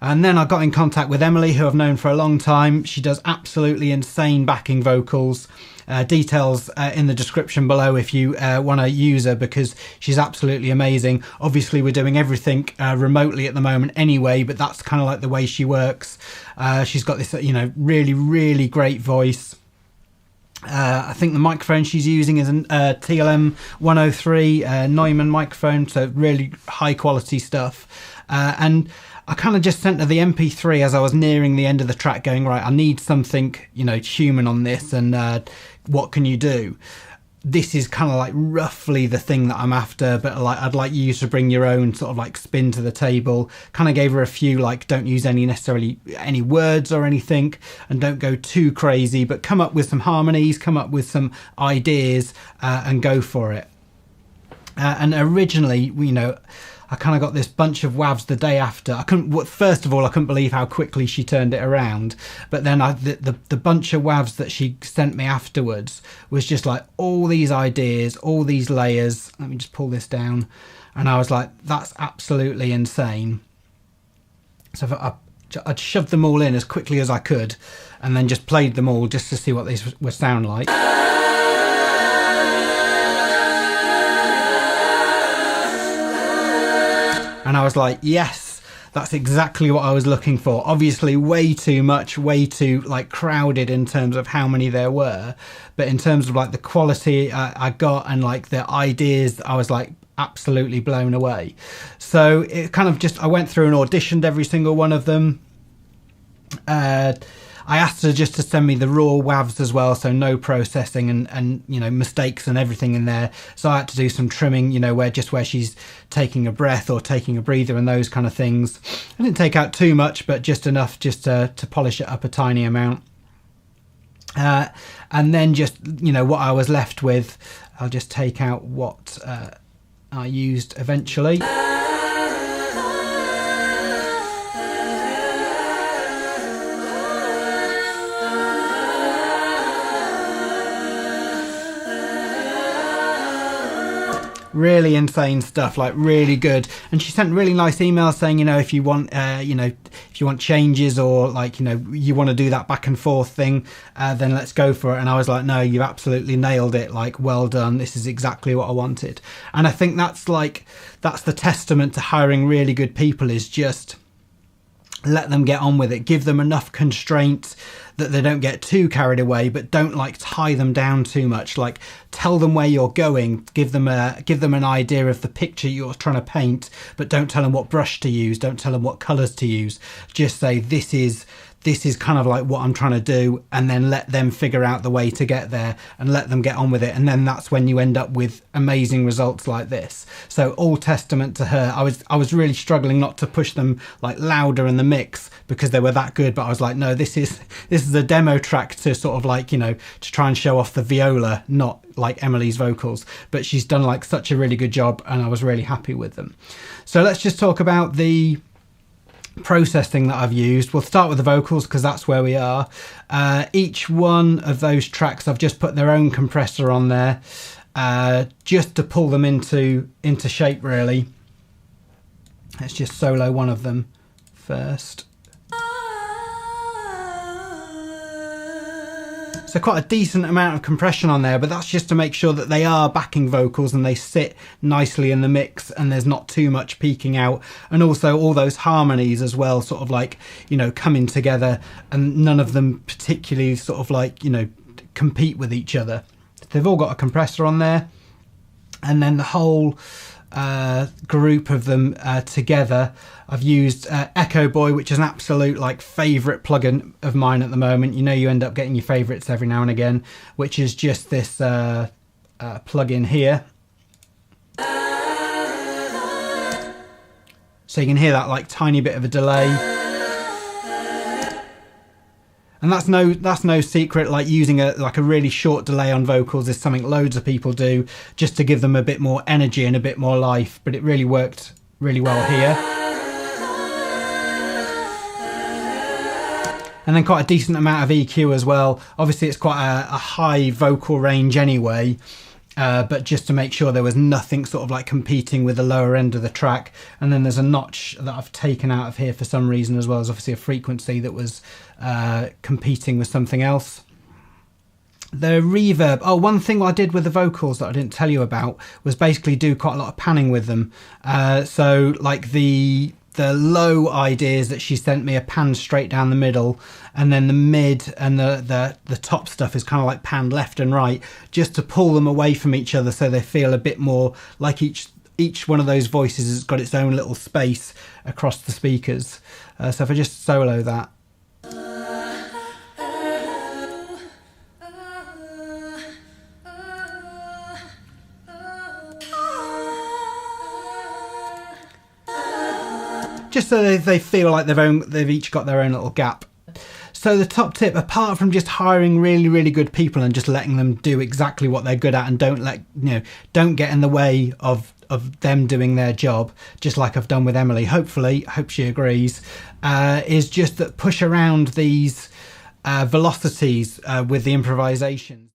And then I got in contact with Emily, who I've known for a long time. She does absolutely insane backing vocals. Details in the description below if you want to use her, because she's absolutely amazing. Obviously we're doing everything remotely at the moment anyway, but that's kind of like the way she works. She's got this, you know, really great voice. I think the microphone she's using is an TLM 103 Neumann microphone, so really high quality stuff. And I kind of just sent her the MP3 as I was nearing the end of the track, going, right, I need something, you know, human on this, and what can you do? This is kind of like roughly the thing that I'm after, but like I'd like you to bring your own sort of like spin to the table. Kind of gave her a few, like, don't use necessarily any words or anything, and don't go too crazy, but come up with some harmonies, come up with some ideas, and go for it. And originally, you know, I kind of got this bunch of WAVs the day after. First of all, I couldn't believe how quickly she turned it around. But then the bunch of WAVs that she sent me afterwards was just like all these ideas, all these layers. Let me just pull this down. And I was like, that's absolutely insane. So I'd shoved them all in as quickly as I could, and then just played them all just to see what these would sound like. And I was like, yes, that's exactly what I was looking for. Obviously way too much, way too like crowded in terms of how many there were. But in terms of like the quality I got and like the ideas, I was like absolutely blown away. So it kind of just, I went through and auditioned every single one of them. I asked her just to send me the raw WAVs as well, so no processing and you know, mistakes and everything in there. So I had to do some trimming, you know, where she's taking a breath or taking a breather and those kind of things. I didn't take out too much, but just enough just to polish it up a tiny amount. And then just, you know, what I was left with, I'll just take out what I used eventually. Really insane stuff, like really good. And she sent really nice emails saying, you know, if you want you know, if you want changes, or like, you know, you want to do that back and forth thing, then let's go for it. And I was like, no, you absolutely nailed it, like, well done, this is exactly what I wanted. And I think that's the testament to hiring really good people, is just let them get on with it, give them enough constraints that they don't get too carried away, but don't like tie them down too much. Like, tell them where you're going, give them an idea of the picture you're trying to paint, but don't tell them what brush to use, don't tell them what colors to use. Just say, this is kind of like what I'm trying to do, and then let them figure out the way to get there and let them get on with it. And then that's when you end up with amazing results like this. So all testament to her. I was really struggling not to push them like louder in the mix because they were that good, but I was like, no, this is a demo track to sort of like, you know, to try and show off the viola, not like Emily's vocals. But she's done like such a really good job, and I was really happy with them. So let's just talk about the processing that I've used. We'll start with the vocals because that's where we are. Each one of those tracks, I've just put their own compressor on there, just to pull them into shape, really. Let's just solo one of them first. So quite a decent amount of compression on there, but that's just to make sure that they are backing vocals and they sit nicely in the mix and there's not too much peeking out. And also all those harmonies as well, sort of like, you know, coming together, and none of them particularly sort of like, you know, compete with each other. They've all got a compressor on there, and then the whole group of them together, I've used Echo Boy, which is an absolute like favorite plugin of mine at the moment. You know, you end up getting your favorites every now and again, which is just this plugin here. So you can hear that like tiny bit of a delay. And that's no secret, like using a really short delay on vocals is something loads of people do just to give them a bit more energy and a bit more life, but it really worked really well here. And then quite a decent amount of EQ as well. Obviously it's quite a high vocal range anyway, but just to make sure there was nothing sort of like competing with the lower end of the track. And then there's a notch that I've taken out of here for some reason, as well as obviously a frequency that was competing with something else. The reverb, one thing I did with the vocals that I didn't tell you about was basically do quite a lot of panning with them. So like the low ideas that she sent me are panned straight down the middle, and then the mid and the top stuff is kind of like panned left and right, just to pull them away from each other so they feel a bit more like each one of those voices has got its own little space across the speakers. So if I just solo that. Just so they feel like they've each got their own little gap. So the top tip, apart from just hiring really, really good people and just letting them do exactly what they're good at, and don't get in the way of them doing their job, just like I've done with Emily, hope she agrees, is just that push around these velocities with the improvisation.